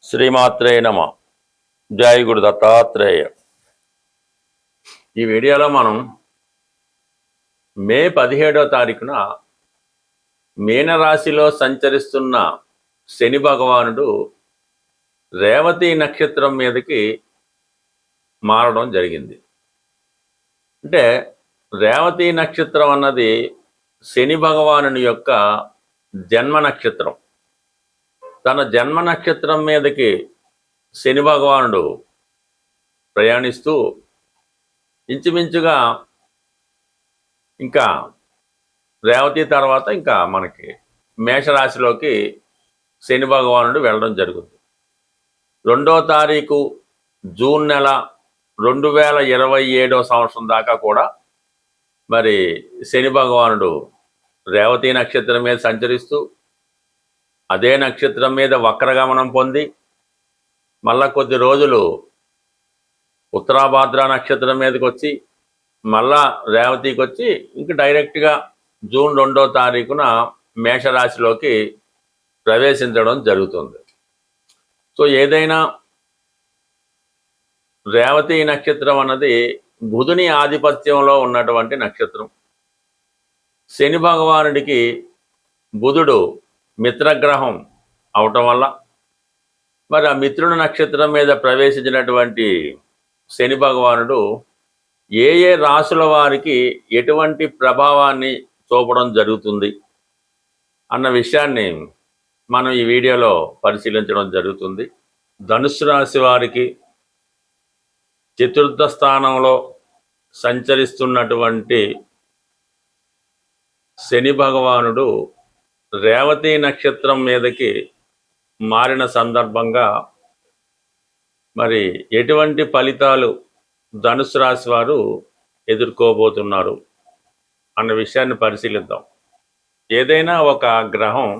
శ్రీమాత్రే నమ. జై గురు దత్తాత్రేయ. ఈ వీడియోలో మనం మే 17వ తారీఖున మీనరాశిలో సంచరిస్తున్న శని భగవానుడు రేవతి నక్షత్రం మీదకి మారడం జరిగింది. అంటే రేవతి నక్షత్రం అన్నది శని భగవానుని యొక్క జన్మ నక్షత్రం. తన జన్మ నక్షత్రం మీదకి శని భగవానుడు ప్రయాణిస్తూ ఇంచుమించుగా ఇంకా రేవతి తర్వాత ఇంకా మనకి మేషరాశిలోకి శని భగవానుడు వెళ్ళడం జరుగుతుంది. 2వ తారీఖు జూన్ నెల 2027వ సంవత్సరం దాకా కూడా మరి శని భగవానుడు రేవతి నక్షత్రం మీద సంచరిస్తూ అదే నక్షత్రం మీద వక్రగమనం పొంది మళ్ళా కొద్ది రోజులు ఉత్తరాభాద్ర నక్షత్రం మీదకి వచ్చి మళ్ళా రేవతికి వచ్చి ఇంక డైరెక్ట్గా జూన్ 2వ తారీఖున మేషరాశిలోకి ప్రవేశించడం జరుగుతుంది. సో ఏదైనా రేవతి నక్షత్రం అన్నది బుధుని ఆధిపత్యంలో ఉన్నటువంటి నక్షత్రం. శని భగవానుడికి బుధుడు మిత్రగ్రహం అవటం వల్ల మరి ఆ మిత్రుడి నక్షత్రం మీద ప్రవేశించినటువంటి శని భగవానుడు ఏ ఏ రాశుల వారికి ఎటువంటి ప్రభావాన్ని చూపడం జరుగుతుంది అన్న విషయాన్ని మనం ఈ వీడియోలో పరిశీలించడం జరుగుతుంది. ధనుస్సు రాశి వారికి చతుర్థ స్థానంలో సంచరిస్తున్నటువంటి శని భగవానుడు రేవతి నక్షత్రం మీదకి మారిన సందర్భంగా మరి ఎటువంటి ఫలితాలు ధనుసు రాశి వారు ఎదుర్కోబోతున్నారు అన్న విషయాన్ని పరిశీలిద్దాం. ఏదైనా ఒక గ్రహం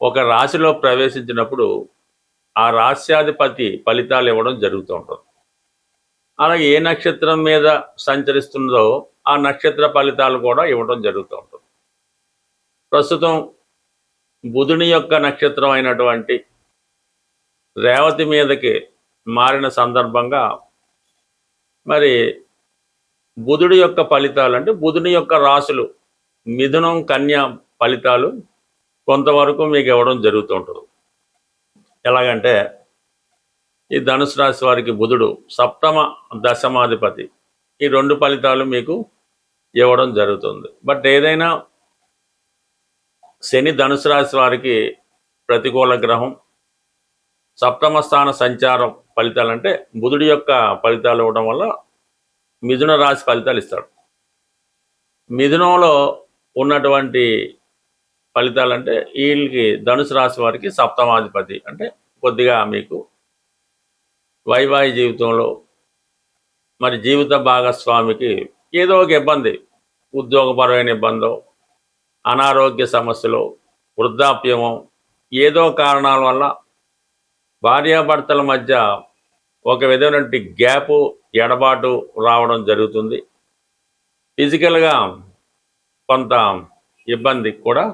ఒక రాశిలో ప్రవేశించినప్పుడు ఆ రాశ్యాధిపతి ఫలితాలు ఇవ్వడం జరుగుతూ ఉంటుంది. అలాగే ఏ నక్షత్రం మీద సంచరిస్తుందో ఆ నక్షత్ర ఫలితాలు కూడా ఇవ్వడం జరుగుతూ ఉంటుంది. ప్రస్తుతం బుధుని యొక్క నక్షత్రం అయినటువంటి రేవతి మీదకి మారిన సందర్భంగా మరి బుధుడి యొక్క ఫలితాలు అంటే బుధుని యొక్క రాశులు మిథునం కన్యా ఫలితాలు కొంతవరకు మీకు ఇవ్వడం జరుగుతూ ఉంటుంది. ఎలాగంటే ఈ ధనుసు రాశి వారికి బుధుడు సప్తమ దశమాధిపతి, ఈ 2 ఫలితాలు మీకు ఇవ్వడం జరుగుతుంది. బట్ ఏదైనా శని ధనుసు రాశి వారికి ప్రతికూల గ్రహం, సప్తమ స్థాన సంచారం ఫలితాలు అంటే బుధుడి యొక్క ఫలితాలు ఇవ్వడం వల్ల మిథున రాశి ఫలితాలు ఇస్తాడు. మిథునంలో ఉన్నటువంటి ఫలితాలు అంటే వీళ్ళకి ధనుసు రాశి వారికి సప్తమాధిపతి అంటే కొద్దిగా మీకు వైవాహిక జీవితంలో మరి జీవిత భాగస్వామికి ఏదో ఒక ఇబ్బంది, ఉద్యోగపరమైన ఇబ్బందో, అనారోగ్య సమస్యలు, వృద్ధాప్యమో, ఏదో కారణాల వల్ల భార్యాభర్తల మధ్య ఒక విధమైనటువంటి గ్యాపు, ఎడబాటు రావడం జరుగుతుంది. ఫిజికల్గా కొంత ఇబ్బంది కూడా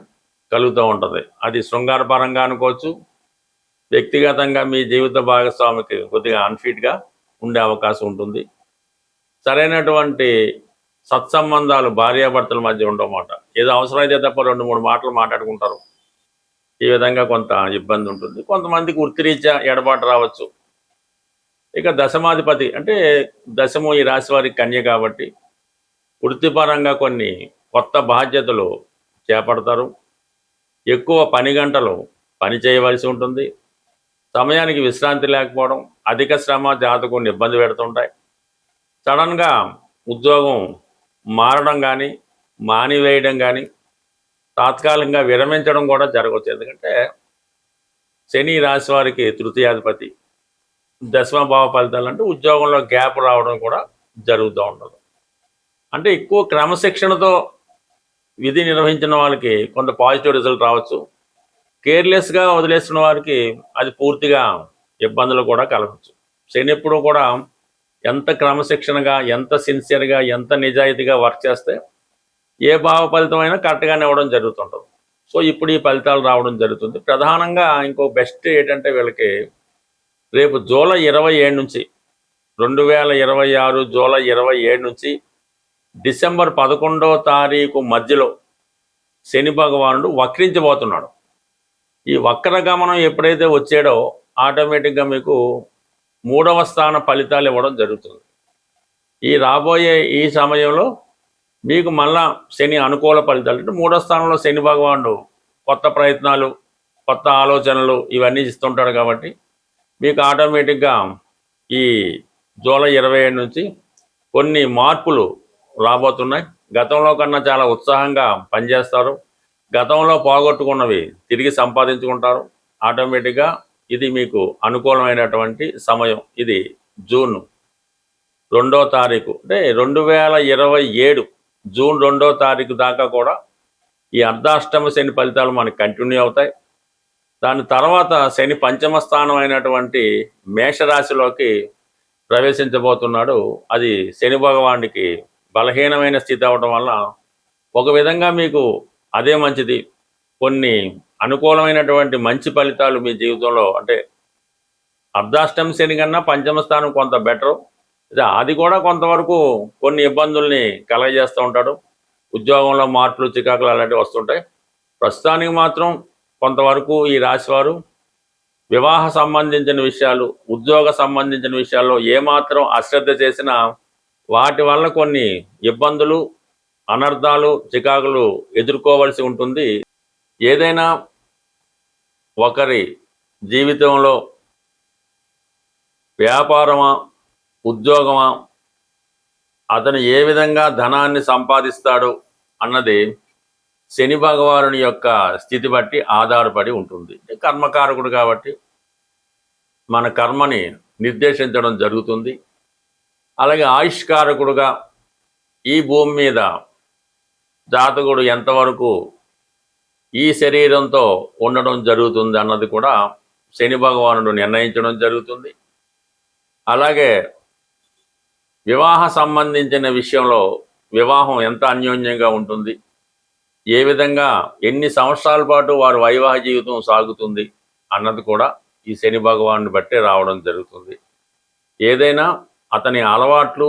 కలుగుతూ ఉంటుంది. అది శృంగారపరంగా అనుకోవచ్చు, వ్యక్తిగతంగా మీ జీవిత భాగస్వామికి కొద్దిగా అన్ఫిట్గా ఉండే అవకాశం ఉంటుంది. సరైనటువంటి సత్సంబంధాలు భార్యాభర్తల మధ్య ఉండమాట, ఏదో అవసరమైతే తప్ప 2-3 మాటలు మాట్లాడుకుంటారు. ఈ విధంగా కొంత ఇబ్బంది ఉంటుంది. కొంతమందికి వృత్తిరీత్యా ఎడబాటు రావచ్చు. ఇక దశమాధిపతి అంటే దశము ఈ రాశి వారికి కన్య కాబట్టి వృత్తిపరంగా కొన్ని కొత్త బాధ్యతలు చేపడతారు. ఎక్కువ పని గంటలు పని చేయవలసి ఉంటుంది. సమయానికి విశ్రాంతి లేకపోవడం, అధిక శ్రమ జాతకుని ఇబ్బంది పెడుతుంటాయి. సడన్గా ఉద్యోగం మారడం కానీ మానివేయడం కానీ తాత్కాలికంగా విరమించడం కూడా జరగవచ్చు. ఎందుకంటే శని రాశి వారికి తృతీయాధిపతి, దశమభావ ఫలితాలు అంటే ఉద్యోగంలో గ్యాప్ రావడం కూడా జరుగుతూ ఉండదు. అంటే ఎక్కువ క్రమశిక్షణతో విధి నిర్వహించిన వాళ్ళకి కొంత పాజిటివ్ రిజల్ట్ రావచ్చు. కేర్లెస్గా వదిలేస్తున్న వారికి అది పూర్తిగా ఇబ్బందులు కూడా కలగచ్చు. శని ఎప్పుడు కూడా ఎంత క్రమశిక్షణగా, ఎంత సిన్సియర్గా, ఎంత నిజాయితీగా వర్క్ చేస్తే ఏ భావ ఫలితమైనా కరెక్ట్గానే ఇవ్వడం జరుగుతుంటుంది. సో ఇప్పుడు ఈ ఫలితాలు రావడం జరుగుతుంది. ప్రధానంగా ఇంకో బెస్ట్ ఏంటంటే వీళ్ళకి రేపు జూలై 27 నుంచి 2026 జూలై 27 నుంచి డిసెంబర్ 11వ తారీఖు మధ్యలో శని భగవానుడు వక్రించబోతున్నాడు. ఈ వక్ర గమనం ఎప్పుడైతే వచ్చాడో ఆటోమేటిక్గా మీకు 3వ స్థాన ఫలితాలు ఇవ్వడం జరుగుతుంది. ఈ రాబోయే ఈ సమయంలో మీకు మళ్ళా శని అనుకూల ఫలితాలు అంటే 3వ స్థానంలో శని భగవానుడు కొత్త ప్రయత్నాలు, కొత్త ఆలోచనలు ఇవన్నీ ఇస్తుంటాడు. కాబట్టి మీకు ఆటోమేటిక్గా ఈ జూలై 27 నుంచి కొన్ని మార్పులు రాబోతున్నాయి. గతంలో కన్నా చాలా ఉత్సాహంగా పనిచేస్తారు. గతంలో పోగొట్టుకున్నవి తిరిగి సంపాదించుకుంటారు. ఆటోమేటిక్గా ఇది మీకు అనుకూలమైనటువంటి సమయం. ఇది జూన్ 2వ తారీఖు అంటే 2027 జూన్ 2వ తారీఖు దాకా కూడా ఈ అర్ధాష్టమ శని ఫలితాలు మనకి కంటిన్యూ అవుతాయి. దాని తర్వాత శని పంచమ స్థానం అయినటువంటి మేషరాశిలోకి ప్రవేశించబోతున్నాడు. అది శని భగవానుడికి బలహీనమైన స్థితి అవడం వల్ల ఒక విధంగా మీకు అదే మంచిది. కొన్ని అనుకూలమైనటువంటి మంచి ఫలితాలు మీ జీవితంలో అంటే అర్ధాష్టమ శని కన్నా పంచమ స్థానం కొంత బెటరు. అది కూడా కొంతవరకు కొన్ని ఇబ్బందుల్ని కలగజేస్తూ ఉంటాడు. ఉద్యోగంలో మార్పులు, చికాకులు అలాంటివి వస్తుంటాయి. ప్రస్తుతానికి మాత్రం కొంతవరకు ఈ రాశివారు వివాహ సంబంధించిన విషయాలు, ఉద్యోగ సంబంధించిన విషయాల్లో ఏమాత్రం అశ్రద్ధ చేసినా వాటి వల్ల కొన్ని ఇబ్బందులు, అనర్థాలు, చికాకులు ఎదుర్కోవలసి ఉంటుంది. ఏదైనా ఒకరి జీవితంలో వ్యాపారమా, ఉద్యోగమా, అతను ఏ విధంగా ధనాన్ని సంపాదిస్తాడు అన్నది శని భగవానుని యొక్క స్థితి బట్టి ఆధారపడి ఉంటుంది. కర్మకారకుడు కాబట్టి మన కర్మని నిర్దేశించడం జరుగుతుంది. అలాగే ఆయుష్కారకుడుగా ఈ భూమి మీద జాతకుడు ఎంతవరకు ఈ శరీరంతో ఉండడం జరుగుతుంది అన్నది కూడా శని భగవానుడు నిర్ణయించడం జరుగుతుంది. అలాగే వివాహ సంబంధించిన విషయంలో వివాహం ఎంత అన్యోన్యంగా ఉంటుంది, ఏ విధంగా ఎన్ని సంవత్సరాల పాటు వారి వైవాహిక జీవితం సాగుతుంది అన్నది కూడా ఈ శని భగవానుని బట్టే రావడం జరుగుతుంది. ఏదైనా అతని అలవాట్లు,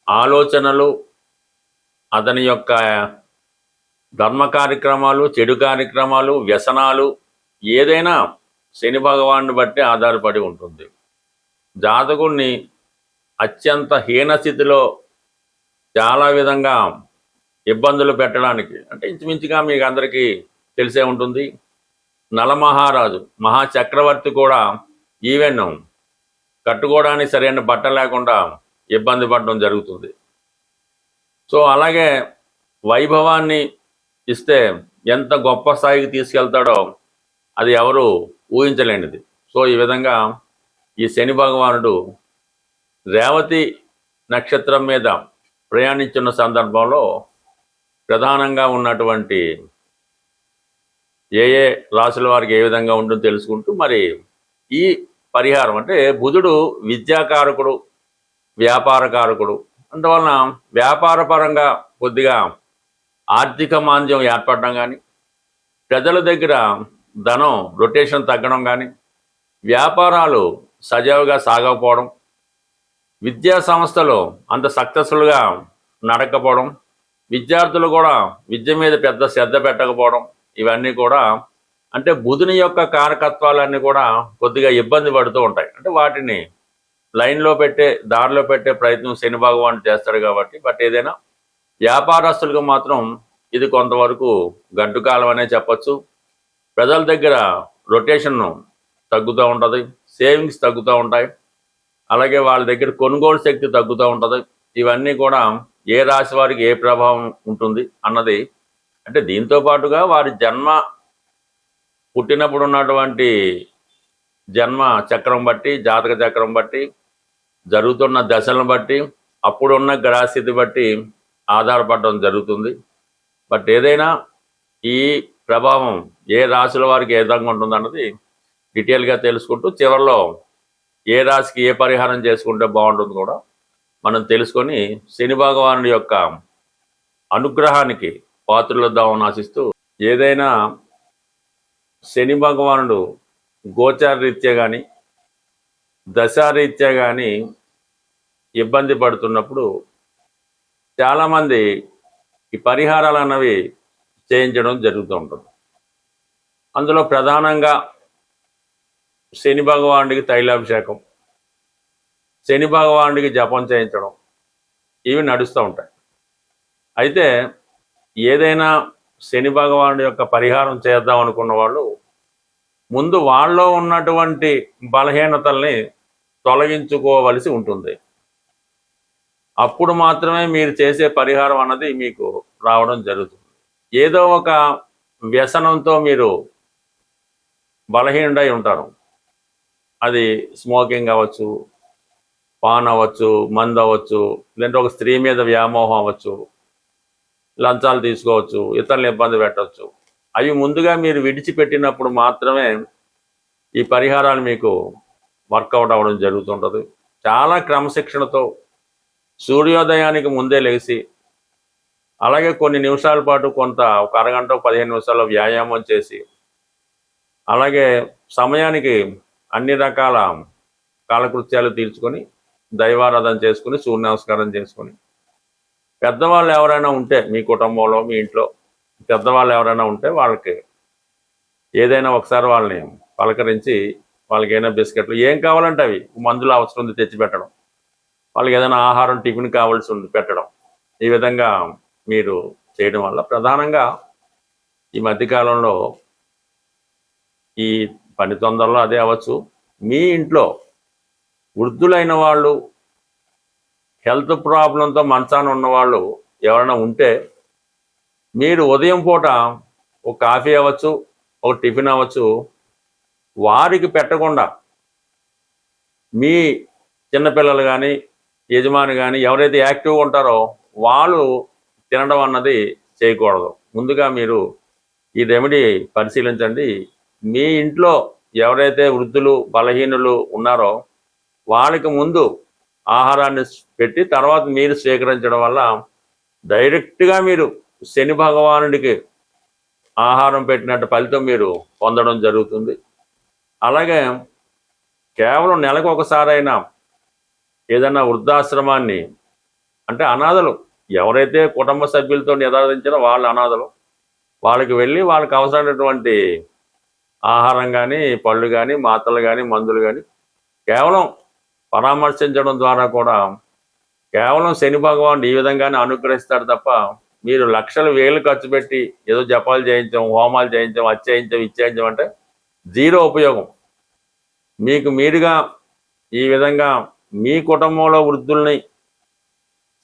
ఆలోచనలు, అతని యొక్క ధర్మ కార్యక్రమాలు, చెడు కార్యక్రమాలు, వ్యసనాలు ఏదైనా శని భగవానుని బట్టే ఆధారపడి ఉంటుంది. జాతకుడిని అత్యంత హీనస్థితిలో చాలా విధంగా ఇబ్బందులు పెట్టడానికి అంటే ఇంచుమించుగా మీకు అందరికీ తెలిసే ఉంటుంది. నలమహారాజు, మహాచక్రవర్తి కూడా ఈవెన్ కట్టుకోవడానికి సరైన బట్ట లేకుండా ఇబ్బంది పడడం జరుగుతుంది. సో అలాగే వైభవాన్ని ఇస్తే ఎంత గొప్ప స్థాయికి తీసుకెళ్తాడో అది ఎవరు ఊహించలేనిది. సో ఈ విధంగా ఈ శని భగవానుడు రేవతి నక్షత్రం మీద ప్రయాణించున్న సందర్భంలో ప్రధానంగా ఉన్నటువంటి ఏ ఏ రాశుల వారికి ఏ విధంగా ఉంటుందో తెలుసుకుంటూ మరి ఈ పరిహారం అంటే బుధుడు విద్యాకారకుడు, వ్యాపారకారకుడు. అందువలన వ్యాపారపరంగా కొద్దిగా ఆర్థిక మాంద్యం ఏర్పడడం కానీ, ప్రజల దగ్గర ధనం రొటేషన్ తగ్గడం కానీ, వ్యాపారాలు సజావుగా సాగకపోవడం, విద్యా సంస్థలు అంత సక్సెస్ఫుల్గా నడకపోవడం, విద్యార్థులు కూడా విద్య మీద పెద్ద శ్రద్ధ పెట్టకపోవడం, ఇవన్నీ కూడా అంటే బుధుని యొక్క కారకత్వాలన్నీ కూడా కొద్దిగా ఇబ్బంది పడుతూ ఉంటాయి. అంటే వాటిని లైన్లో పెట్టే, దారిలో పెట్టే ప్రయత్నం శని భగవానుడు చేస్తాడు కాబట్టి. బట్ ఏదైనా వ్యాపారస్తులకు మాత్రం ఇది కొంతవరకు గడ్డు కాలం అనే చెప్పచ్చు. ప్రజల దగ్గర రొటేషన్ తగ్గుతూ ఉంటుంది, సేవింగ్స్ తగ్గుతూ ఉంటాయి, అలాగే వాళ్ళ దగ్గర కొనుగోలు శక్తి తగ్గుతూ ఉంటుంది. ఇవన్నీ కూడా ఏ రాశి వారికి ఏ ప్రభావం ఉంటుంది అన్నది అంటే దీంతో పాటుగా వారి జన్మ పుట్టినప్పుడు ఉన్నటువంటి జన్మ చక్రం బట్టి, జాతక చక్రం బట్టి, జరుగుతున్న దశలను బట్టి, అప్పుడున్న గ్రహస్థితి బట్టి ఆధారపడడం జరుగుతుంది. బట్ ఏదైనా ఈ ప్రభావం ఏ రాశుల వారికి ఏ విధంగా ఉంటుంది అన్నది డీటెయిల్గా తెలుసుకుంటూ చివరిలో ఏ రాశికి ఏ పరిహారం చేసుకుంటే బాగుంటుంది కూడా మనం తెలుసుకొని శని భగవానుడి యొక్క అనుగ్రహానికి పాత్రలొద్దామని ఆశిస్తూ ఏదైనా శని భగవానుడు గోచార రీత్యా కానీ దశారీత్యా కానీ ఇబ్బంది పడుతున్నప్పుడు చాలామంది ఈ పరిహారాలు అన్నవి చేయించడం జరుగుతూ ఉంటుంది. అందులో ప్రధానంగా శని భగవానుడికి తైలాభిషేకం, శని భగవానుడికి జపం చేయించడం, ఇవి నడుస్తూ ఉంటాయి. అయితే ఏదైనా శని భగవానుడి యొక్క పరిహారం చేద్దాం అనుకున్న వాళ్ళు ముందు వాళ్ళలో ఉన్నటువంటి బలహీనతల్ని తొలగించుకోవలసి ఉంటుంది. అప్పుడు మాత్రమే మీరు చేసే పరిహారం అన్నది మీకు రావడం జరుగుతుంది. ఏదో ఒక వ్యసనంతో మీరు బలహీనుడై ఉంటారు. అది స్మోకింగ్ అవ్వచ్చు, పాన్ అవ్వచ్చు, మందు అవ్వచ్చు, లేదంటే ఒక స్త్రీ మీద వ్యామోహం అవ్వచ్చు, లంచాలు తీసుకోవచ్చు, ఇతరులను ఇబ్బంది పెట్టవచ్చు. అవి ముందుగా మీరు విడిచిపెట్టినప్పుడు మాత్రమే ఈ పరిహారాలు మీకు వర్కౌట్ అవ్వడం జరుగుతుంటుంది. చాలా క్రమశిక్షణతో సూర్యోదయానికి ముందే లేచి, అలాగే కొన్ని నిమిషాల పాటు కొంత ఒక అరగంట 15 నిమిషాల వ్యాయామం చేసి, అలాగే సమయానికి అన్ని రకాల కాలకృత్యాలు తీర్చుకొని దైవారాధన చేసుకుని సూర్య నమస్కారం చేసుకొని, పెద్దవాళ్ళు ఎవరైనా ఉంటే మీ కుటుంబంలో మీ ఇంట్లో పెద్దవాళ్ళు ఎవరైనా ఉంటే వాళ్ళకి ఏదైనా ఒకసారి వాళ్ళని పలకరించి వాళ్ళకి ఏదైనా బిస్కెట్లు ఏం కావాలంటే అవి, మందులు అవసరం ఉంది తెచ్చిపెట్టడం, వాళ్ళకి ఏదైనా ఆహారం టిఫిన్ కావాల్సి ఉంది పెట్టడం, ఈ విధంగా మీరు చేయడం వల్ల ప్రధానంగా ఈ మధ్యకాలంలో ఈ పని తొందరలో అదే అవ్వచ్చు, మీ ఇంట్లో వృద్ధులైన వాళ్ళు, హెల్త్ ప్రాబ్లంతో మంచాన ఉన్నవాళ్ళు ఎవరైనా ఉంటే మీరు ఉదయం పూట ఒక కాఫీ అవ్వచ్చు, ఒక టిఫిన్ అవ్వచ్చు, వారికి పెట్టకుండా మీ చిన్నపిల్లలు కానీ యజమాని కానీ ఎవరైతే యాక్టివ్గా ఉంటారో వాళ్ళు తినడం అన్నది చేయకూడదు. ముందుగా మీరు ఈ రెమెడీ పరిశీలించండి. మీ ఇంట్లో ఎవరైతే వృద్ధులు బలహీనులు ఉన్నారో వాళ్ళకి ముందు ఆహారాన్ని పెట్టి తర్వాత మీరు స్వీకరించడం వల్ల డైరెక్ట్గా మీరు శని భగవానుడికి ఆహారం పెట్టినట్టు ఫలితం మీరు పొందడం జరుగుతుంది. అలాగే కేవలం నెలకు ఒకసారైనా ఏదైనా వృద్ధాశ్రమాన్ని, అంటే అనాథలు ఎవరైతే కుటుంబ సభ్యులతో నిరాధించారో వాళ్ళ అనాథలు, వాళ్ళకి వెళ్ళి వాళ్ళకి అవసరమైనటువంటి ఆహారం కానీ పళ్ళు కానీ మాత్రలు కానీ మందులు కానీ కేవలం పరామర్శించడం ద్వారా కూడా కేవలం శని భగవానుడు ఈ విధంగానే అనుగ్రహిస్తాడు తప్ప మీరు లక్షలు వేలు ఖర్చు పెట్టి ఏదో జపాలు చేయించాం, హోమాలు చేయించాం, అది చేయించాం, ఇది చేయించాం అంటే జీరో ఉపయోగం. మీకు మీరుగా ఈ విధంగా మీ కుటుంబంలో వృద్ధుల్ని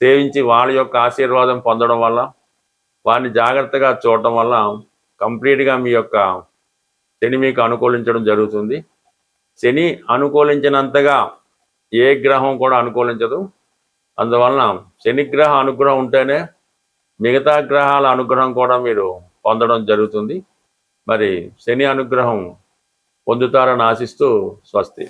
సేవించి వాళ్ళ యొక్క ఆశీర్వాదం పొందడం వల్ల, వారిని జాగ్రత్తగా చూడటం వల్ల కంప్లీట్గా మీ యొక్క శని మీకు అనుకూలించడం జరుగుతుంది. శని అనుకూలించినంతగా ఏ గ్రహం కూడా అనుకూలించదు. అందువలన శనిగ్రహ అనుగ్రహం ఉంటేనే మిగతా గ్రహాల అనుగ్రహం కూడా మీరు పొందడం జరుగుతుంది. మరి శని అనుగ్రహం పొందుతారని ఆశిస్తూ స్వస్తి.